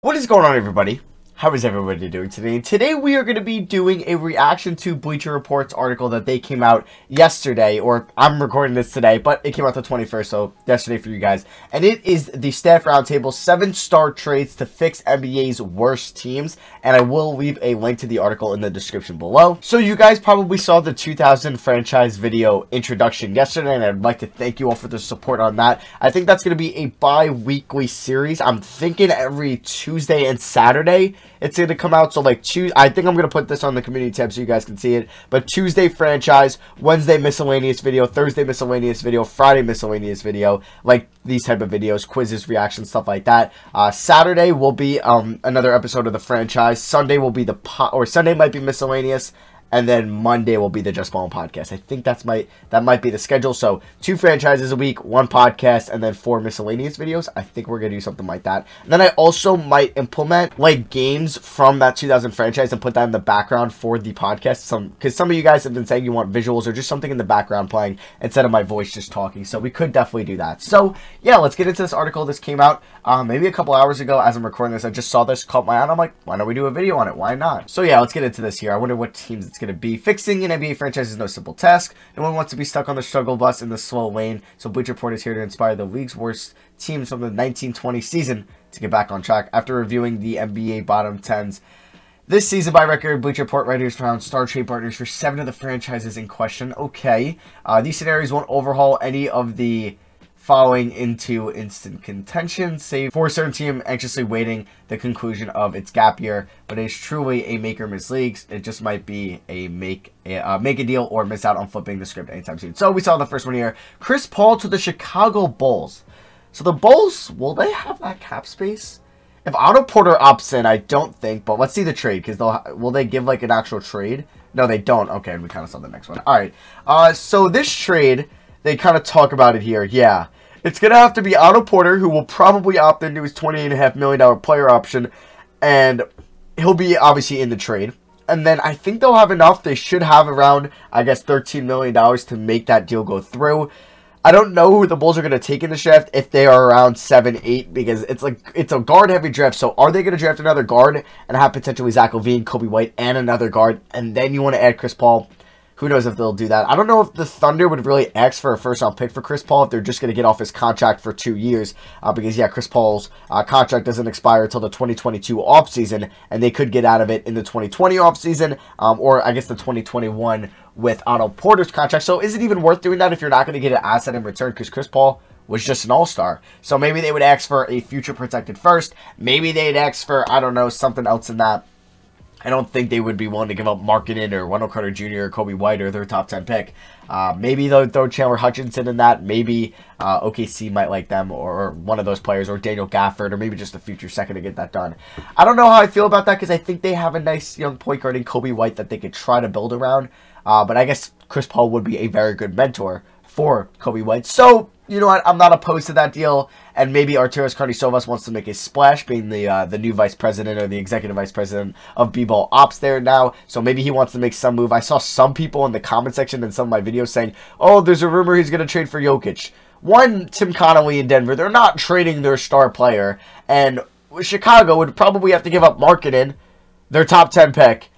What is going on, everybody? How is everybody doing today? Today we are going to be doing a reaction to Bleacher Report's article that they came out yesterday, or I'm recording this today, but it came out the 21st, so yesterday for you guys. And it is the Staff Roundtable 7-star trades to fix NBA's worst teams, and I will leave a link to the article in the description below. So you guys probably saw the 2000 franchise video introduction yesterday, and I'd like to thank you all for the support on that. I think that's going to be a bi-weekly series. I'm thinking every Tuesday and Saturday it's going to come out. So like I think I'm going to put this on the community tab so you guys can see it. But Tuesday franchise, Wednesday miscellaneous video, Thursday miscellaneous video, Friday miscellaneous video, like these type of videos, quizzes, reactions, stuff like that. Saturday will be another episode of the franchise. Sunday will be Sunday might be miscellaneous. And then Monday will be the Just Ballin' podcast. I think that might be the schedule. So 2 franchises a week, 1 podcast, and then 4 miscellaneous videos. I think we're gonna do something like that. And then I also might implement like games from that 2000 franchise and put that in the background for the podcast. Because some of you guys have been saying you want visuals or just something in the background playing instead of my voice just talking. So we could definitely do that. So yeah, let's get into this article. This came out maybe a couple hours ago. As I'm recording this, I just saw this, caught my eye, and I'm like, why don't we do a video on it? Why not? So yeah, let's get into this here. I wonder what teams it's going to be. Fixing an NBA franchise is no simple task. No one wants to be stuck on the struggle bus in the slow lane, so Bleacher Report is here to inspire the league's worst teams from the 1920 season to get back on track. After reviewing the NBA bottom 10s this season by record, Bleacher Report writers found star trade partners for 7 of the franchises in question. Okay, these scenarios won't overhaul any of the following into instant contention, save for a certain team anxiously waiting the conclusion of its gap year. But it is truly a make or miss league. It just might be a make a deal or miss out on flipping the script anytime soon. So we saw the first one here. Chris Paul to the Chicago Bulls. So the Bulls, will they have that cap space? If Otto Porter opts in, I don't think, but let's see the trade, because will they give like an actual trade? No, they don't. Okay, and we kind of saw the next one. All right, so this trade, they kind of talk about it here. Yeah. It's going to have to be Otto Porter, who will probably opt into his $28.5 million player option, and he'll be obviously in the trade. And then I think they'll have enough. They should have around, I guess, $13 million to make that deal go through. I don't know who the Bulls are going to take in the draft if they are around 7, 8, because it's a guard-heavy draft. So are they going to draft another guard and have potentially Zach LaVine, Kobe White, and another guard, and then you want to add Chris Paul? Who knows if they'll do that. I don't know if the Thunder would really ask for a first-round pick for Chris Paul if they're just going to get off his contract for 2 years. Because, yeah, Chris Paul's contract doesn't expire until the 2022 offseason, and they could get out of it in the 2020 offseason, or I guess the 2021 with Otto Porter's contract. So is it even worth doing that if you're not going to get an asset in return? Because Chris Paul was just an all-star. So maybe they would ask for a future protected first. Maybe they'd ask for, I don't know, something else in that. I don't think they would be willing to give up Markkanen or Wendell Carter Jr. or Kobe White or their top 10 pick. Maybe they'll throw Chandler Hutchinson in that. Maybe OKC might like them, or one of those players, or Daniel Gafford, or maybe just a future second to get that done. I don't know how I feel about that, because I think they have a nice young point guard in Kobe White that they could try to build around. But I guess Chris Paul would be a very good mentor for Kobe White. So, you know what? I'm not opposed to that deal. And maybe Arturas Karnisovas wants to make a splash, being the new vice president or the executive vice president of B-Ball Ops there now. So maybe he wants to make some move. I saw some people in the comment section in some of my videos saying, oh, there's a rumor he's going to trade for Jokic. One, Tim Connolly in Denver, they're not trading their star player. And Chicago would probably have to give up Markkanen, their top 10 pick,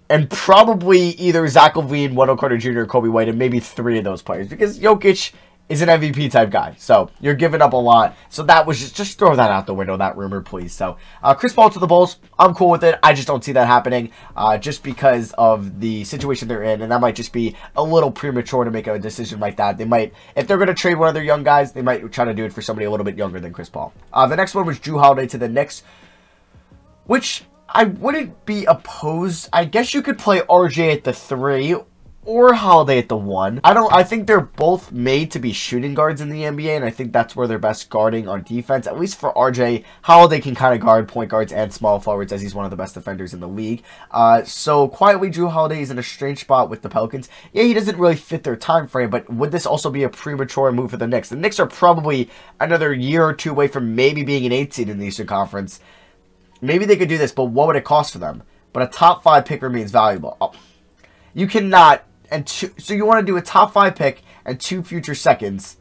and probably either Zach LaVine, Wendell Carter Jr., or Kobe White, and maybe 3 of those players. Because Jokic is an MVP type guy. So you're giving up a lot. So that was just throw that out the window, that rumor, please. So Chris Paul to the Bulls, I'm cool with it. I just don't see that happening just because of the situation they're in. And that might just be a little premature to make a decision like that. They might, if they're going to trade one of their young guys, they might try to do it for somebody a little bit younger than Chris Paul. The next one was Jrue Holiday to the Knicks, which I wouldn't be opposed. I guess you could play RJ at the 3 or Holiday at the 1. I think they're both made to be shooting guards in the NBA, and I think that's where they're best guarding on defense. At least for RJ, Holiday can kind of guard point guards and small forwards, as he's one of the best defenders in the league. So quietly, Jrue Holiday is in a strange spot with the Pelicans. Yeah, he doesn't really fit their time frame, but would this also be a premature move for the Knicks? The Knicks are probably another year or 2 away from maybe being an 8 seed in the Eastern Conference. Maybe they could do this, but what would it cost for them? But a top 5 pick remains valuable. Oh, you cannot. So you want to do a top 5 pick and 2 future seconds.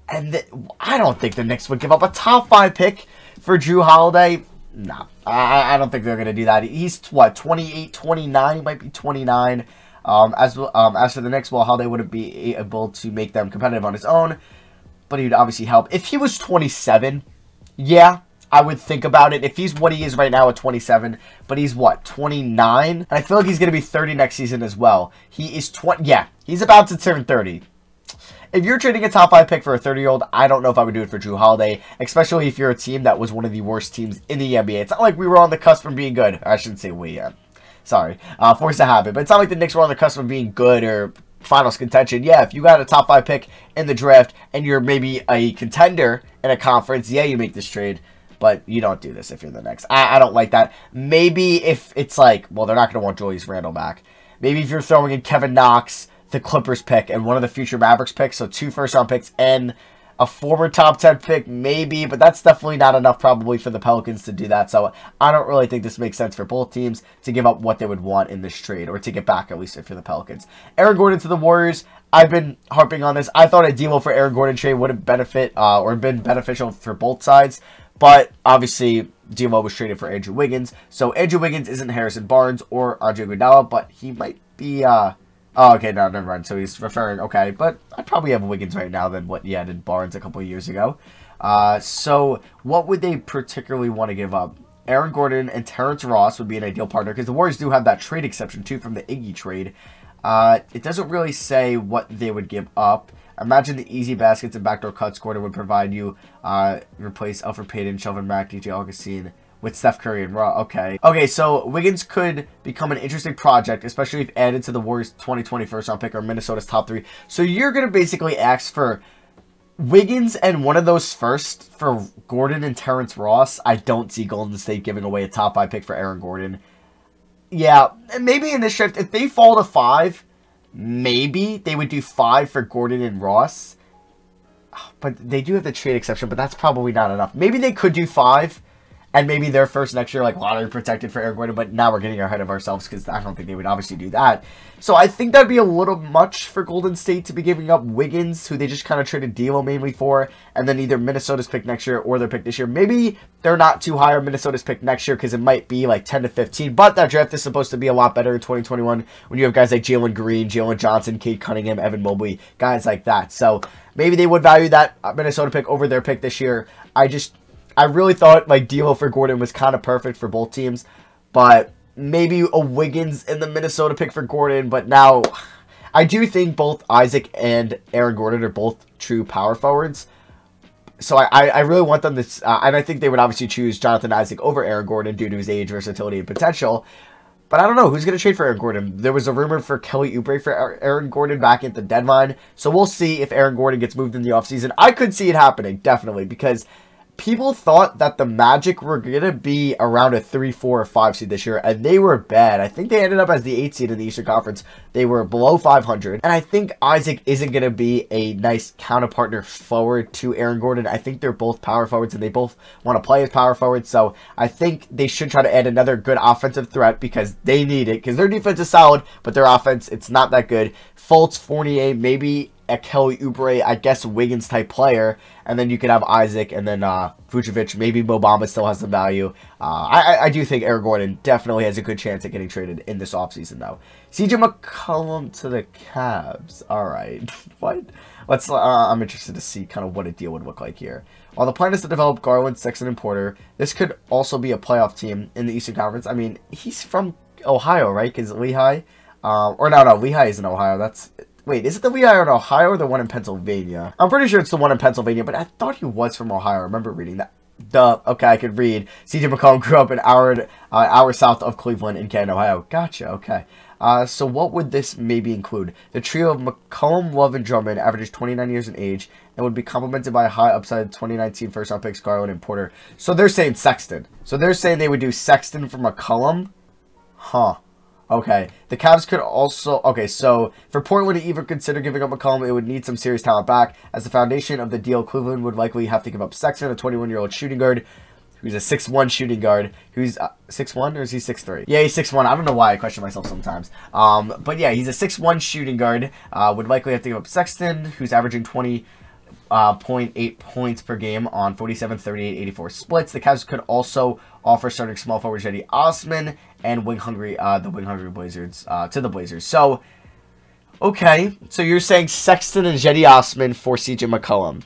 And I don't think the Knicks would give up a top 5 pick for Jrue Holiday. No, I don't think they're going to do that. He's, what, 28, 29? He might be 29. As for the Knicks, well, Holiday wouldn't be able to make them competitive on his own, but he would obviously help. If he was 27, yeah, I would think about it. If he's what he is right now at 27, but he's, what, 29? And I feel like he's going to be 30 next season as well. He is 20, yeah, he's about to turn 30. If you're trading a top 5 pick for a 30-year-old, I don't know if I would do it for Jrue Holiday, especially if you're a team that was one of the worst teams in the NBA. It's not like we were on the cusp from being good. I shouldn't say we, sorry. Forced to habit. But it's not like the Knicks were on the cusp of being good or finals contention. Yeah, if you got a top 5 pick in the draft and you're maybe a contender in a conference, yeah, you make this trade. But you don't do this if you're the Knicks. I don't like that. Maybe if it's like, well, they're not going to want Julius Randle back. Maybe if you're throwing in Kevin Knox, the Clippers pick, and one of the future Mavericks picks, so 2 first-round picks and a former top 10 pick, maybe, but that's definitely not enough probably for the Pelicans to do that, so I don't really think this makes sense for both teams to give up what they would want in this trade, or to get back, at least, if you're the Pelicans. Aaron Gordon to the Warriors, I've been harping on this. I thought a deal for Aaron Gordon trade would have been beneficial for both sides, but obviously D'Lo was traded for Andrew Wiggins, so Andrew Wiggins isn't Harrison Barnes or Andre Iguodala, but he might be, oh, okay, no, never mind. So he's referring, okay, but I'd probably have Wiggins right now than what he had in Barnes a couple of years ago. So what would they particularly want to give up? Aaron Gordon and Terrence Ross would be an ideal partner, because the Warriors do have that trade exception, too, from the Iggy trade. It doesn't really say what they would give up. Imagine the easy baskets and backdoor cuts Gordon would provide you. Replace Alfred Payton, Shelvin Mack, DJ Augustine with Steph Curry and Raw. Okay. Okay, so Wiggins could become an interesting project, especially if added to the Warriors' 2020 first-round pick or Minnesota's top 3. So you're going to basically ask for Wiggins and one of those first for Gordon and Terrence Ross. I don't see Golden State giving away a top 5 pick for Aaron Gordon. Yeah, maybe in this shift, if they fall to 5, maybe they would do 5 for Gordon and Ross. But they do have the trade exception, but that's probably not enough. Maybe they could do 5. And maybe they're first next year, like, lottery protected for Aaron Gordon, but now we're getting ahead of ourselves because I don't think they would obviously do that. So I think that'd be a little much for Golden State to be giving up Wiggins, who they just kind of traded D'Lo mainly for, and then either Minnesota's pick next year or their pick this year. Maybe they're not too high on Minnesota's pick next year because it might be like 10 to 15, but that draft is supposed to be a lot better in 2021 when you have guys like Jalen Green, Jalen Johnson, Cade Cunningham, Evan Mobley, guys like that. So maybe they would value that Minnesota pick over their pick this year. I really thought like D'Lo for Gordon was kind of perfect for both teams, but maybe a Wiggins in the Minnesota pick for Gordon. But now, I do think both Isaac and Aaron Gordon are both true power forwards. So I really want them to, and I think they would obviously choose Jonathan Isaac over Aaron Gordon due to his age, versatility, and potential. But I don't know who's going to trade for Aaron Gordon. There was a rumor for Kelly Oubre for Aaron Gordon back at the deadline. So we'll see if Aaron Gordon gets moved in the offseason. I could see it happening, definitely, because people thought that the Magic were going to be around a 3, 4, or 5 seed this year, and they were bad. I think they ended up as the 8 seed in the Eastern Conference. They were below 500, and I think Isaac isn't going to be a nice counterpartner forward to Aaron Gordon. I think they're both power forwards, and they both want to play as power forwards, so I think they should try to add another good offensive threat because they need it, because their defense is solid, but their offense, it's not that good. Fultz, Fournier, maybe a Kelly Oubre, I guess Wiggins type player, and then you could have Isaac and then Vucevic. Maybe Bobama still has some value. I do think Aaron Gordon definitely has a good chance at getting traded in this offseason, though. CJ McCollum to the Cavs. All right. What? Let's. I'm interested to see kind of what a deal would look like here. While the plan is to develop Garland, Sexton, and Porter, this could also be a playoff team in the Eastern Conference. I mean, he's from Ohio, right? Because Lehigh. Or no, Lehigh is in Ohio. That's... Wait, is it the Lehigh in Ohio or the one in Pennsylvania? I'm pretty sure it's the one in Pennsylvania, but I thought he was from Ohio. I remember reading that. Duh. Okay, I could read. CJ McCollum grew up an hour south of Cleveland in Canton, Ohio. Gotcha, okay. So what would this maybe include? The trio of McCollum, Love, and Drummond averages 29 years in age and would be complemented by a high upside 2019 first-round picks, Garland and Porter. So they're saying Sexton. So they're saying they would do Sexton for McCollum? Huh. Okay, the Cavs could also... Okay, so for Portland to even consider giving up McCollum, it would need some serious talent back. As the foundation of the deal, Cleveland would likely have to give up Sexton, a 21-year-old shooting guard, who's a 6'1 shooting guard, who's 6'1 or is he 6'3? Yeah, he's 6'1. I don't know why I question myself sometimes. But yeah, he's a 6'1 shooting guard, would likely have to give up Sexton, who's averaging 20 0.8 points per game on 47, 38, 84 splits. The Cavs could also offer starting small forward Cedi Osman and the wing-hungry Blazers to the Blazers. So, okay. So you're saying Sexton and Cedi Osman for CJ McCollum.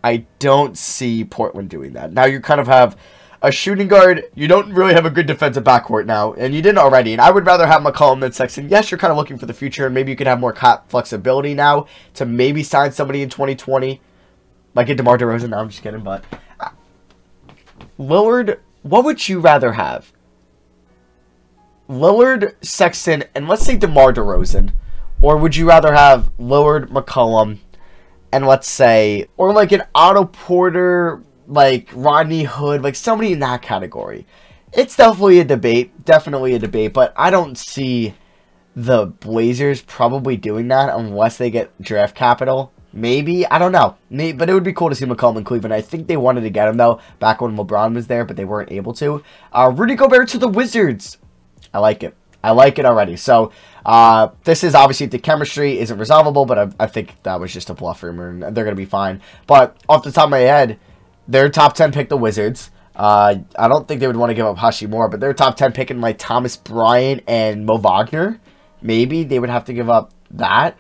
I don't see Portland doing that. Now you kind of have a shooting guard. You don't really have a good defensive backcourt now, and you didn't already. And I would rather have McCollum than Sexton. Yes, you're kind of looking for the future, and maybe you could have more cap flexibility now to maybe sign somebody in 2020. Like a DeMar DeRozan. No, I'm just kidding, but Lillard, what would you rather have? Lillard, Sexton, and let's say DeMar DeRozan? Or would you rather have Lillard, McCollum, and let's say, or like an Otto Porter, like Rodney Hood, like somebody in that category? It's definitely a debate, but I don't see the Blazers probably doing that unless they get draft capital. Maybe, I don't know. But it would be cool to see McCollum in Cleveland. I think they wanted to get him, though, back when LeBron was there, but they weren't able to. Rudy Gobert to the Wizards. I like it. I like it already. So, this is obviously if the chemistry isn't resolvable, but I think that was just a bluff rumor, and they're going to be fine. But off the top of my head, their top 10 pick, the Wizards. I don't think they would want to give up Hashimura, but their top 10 picking like Thomas Bryant and Mo Wagner. Maybe they would have to give up that.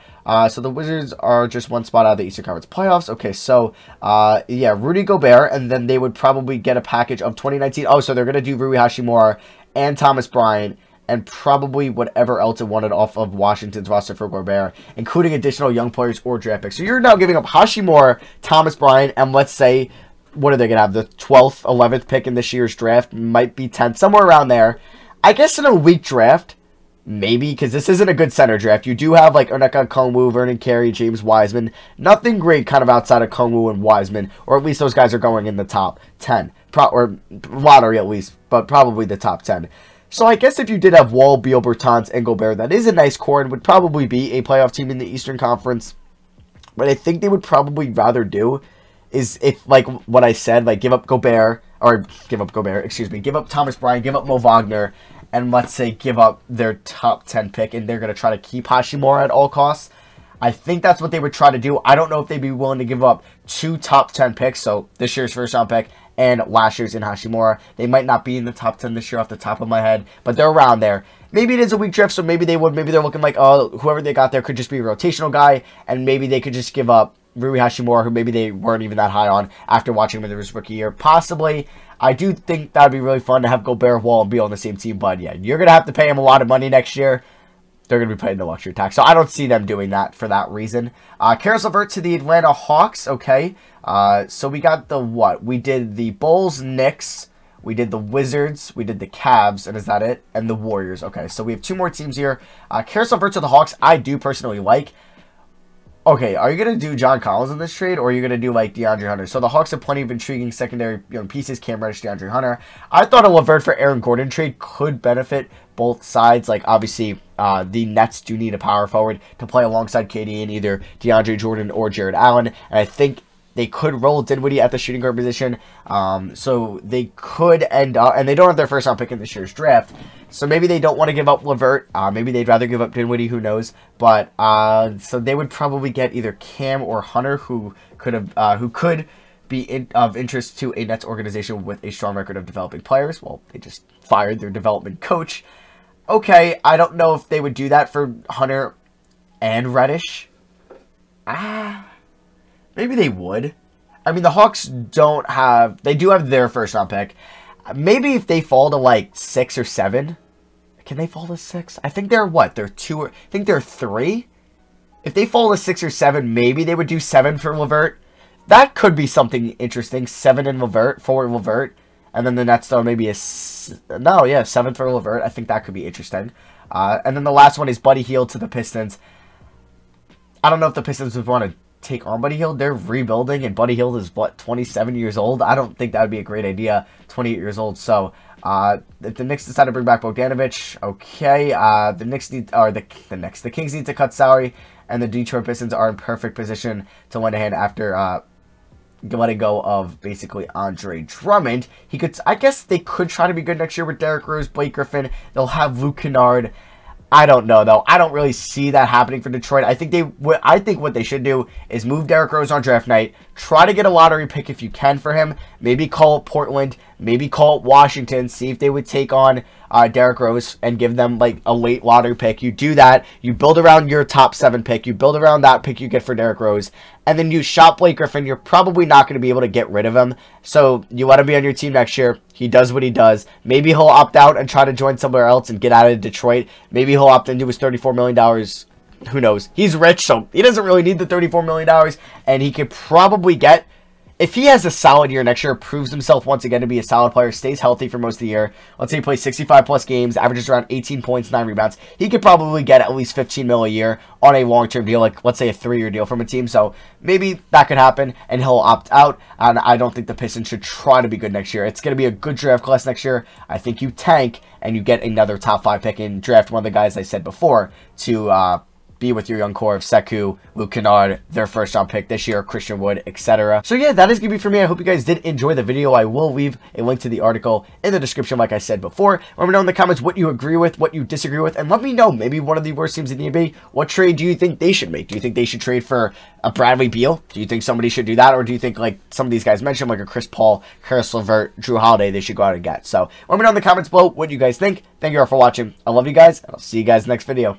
So the Wizards are just one spot out of the Eastern Conference playoffs. Okay, so, yeah, Rudy Gobert, and then they would probably get a package of 2019. Oh, so they're going to do Rui Hashimura and Thomas Bryant, and probably whatever else it wanted off of Washington's roster for Gobert, including additional young players or draft picks. So you're now giving up Hashimura, Thomas Bryant, and let's say, what are they going to have? The 12th, 11th pick in this year's draft? Might be 10th, somewhere around there. I guess in a weak draft, maybe, because this isn't a good center draft. You do have, like, Onyeka Okongwu, Vernon Carey, James Wiseman. Nothing great kind of outside of Okongwu and Wiseman, or at least those guys are going in the top 10. Or lottery, at least, but probably the top 10. So I guess if you did have Wall, Beal, Bertans, and Gobert, that is a nice core and would probably be a playoff team in the Eastern Conference. What I think they would probably rather do is, if, like what I said, like give up Thomas Bryant, give up Mo Wagner, and let's say give up their top 10 pick, and they're going to try to keep Hashimura at all costs. I think that's what they would try to do. I don't know if they'd be willing to give up 2 top 10 picks, so this year's first round pick and last year's in Hashimura. They might not be in the top 10 this year off the top of my head, but they're around there. Maybe it is a weak draft, so maybe they would. Maybe they're looking like, oh, whoever they got there could just be a rotational guy, and maybe they could just give up Rui Hashimura, who maybe they weren't even that high on after watching him in his rookie year. Possibly. I do think that would be really fun to have Gobert, Wall, and Beal on the same team, but yeah, you're going to have to pay him a lot of money next year. They're going to be paying the luxury tax, so I don't see them doing that for that reason. Caris LeVert to the Atlanta Hawks, okay. So we got the what? We did the Bulls, Knicks, we did the Wizards, we did the Cavs, and is that it? And the Warriors, okay. So we have 2 more teams here. Caris LeVert to the Hawks, I do personally like. Okay, are you going to do John Collins in this trade, or are you going to do, like, DeAndre Hunter? So the Hawks have plenty of intriguing secondary pieces. Cam Reddish, DeAndre Hunter. I thought a LeVert for Aaron Gordon trade could benefit both sides. Like, obviously, the Nets do need a power forward to play alongside KD in either DeAndre Jordan or Jared Allen. And I think they could roll Dinwiddie at the shooting guard position. So they could end up, and they don't have their first round pick in this year's draft. So maybe they don't want to give up LeVert. Maybe they'd rather give up Dinwiddie. Who knows? But so they would probably get either Cam or Hunter, who could be of interest to a Nets organization with a strong record of developing players. Well, they just fired their development coach. Okay, I don't know if they would do that for Hunter and Reddish. Maybe they would. I mean, the Hawks do have their first round pick. Maybe if they fall to like 6 or 7. Can they fall to 6? I think they're what? They're 2 or I think they're 3. If they fall to 6 or 7, maybe they would do 7 for LeVert. That could be something interesting. 7 in LeVert, 4 in LeVert. And then the Nets though maybe 7 for LeVert. I think that could be interesting. And then the last one is Buddy Hield to the Pistons. I don't know if the Pistons would want to take on Buddy Hield. They're rebuilding, and Buddy Hield is what, 27 years old. I don't think that would be a great idea. 28 years old. So if the Knicks decide to bring back Bogdanovic, okay. The Kings need to cut salary, and the Detroit Pistons are in perfect position to lend a hand after letting go of basically Andre Drummond. I guess they could try to be good next year with Derrick Rose, Blake Griffin. They'll have Luke Kennard. I don't know, though. I don't really see that happening for Detroit. I think what they should do is move Derrick Rose on draft night. Try to get a lottery pick if you can for him. Maybe call Portland. Maybe call Washington. See if they would take on Derrick Rose and give them like a late lottery pick. You do that. You build around your top 7 pick. You build around that pick you get for Derrick Rose. And then you shop Blake Griffin. You're probably not going to be able to get rid of him. So you want to be on your team next year. He does what he does. Maybe he'll opt out and try to join somewhere else and get out of Detroit. Maybe he'll opt into his $34 million. Who knows? He's rich, so he doesn't really need the $34 million. And he could probably get, if he has a solid year next year, proves himself once again to be a solid player, stays healthy for most of the year, let's say he plays 65-plus games, averages around 18 points, 9 rebounds, he could probably get at least $15 million a year on a long-term deal, like, let's say, a 3-year deal from a team. So maybe that could happen, and he'll opt out, and I don't think the Pistons should try to be good next year. It's going to be a good draft class next year. I think you tank, and you get another top 5 pick and draft one of the guys I said before to be with your young core of Sekou, Luke Kennard, their first-round pick this year, Christian Wood, etc. So yeah, that is going to be for me. I hope you guys did enjoy the video. I will leave a link to the article in the description, like I said before. Let me know in the comments what you agree with, what you disagree with, and let me know, maybe one of the worst teams in the NBA, what trade do you think they should make? Do you think they should trade for a Bradley Beal? Do you think somebody should do that? Or do you think, like some of these guys mentioned, like a Chris Paul, Karis LeVert, Drew Holiday, they should go out and get? So let me know in the comments below what you guys think. Thank you all for watching. I love you guys, and I'll see you guys next video.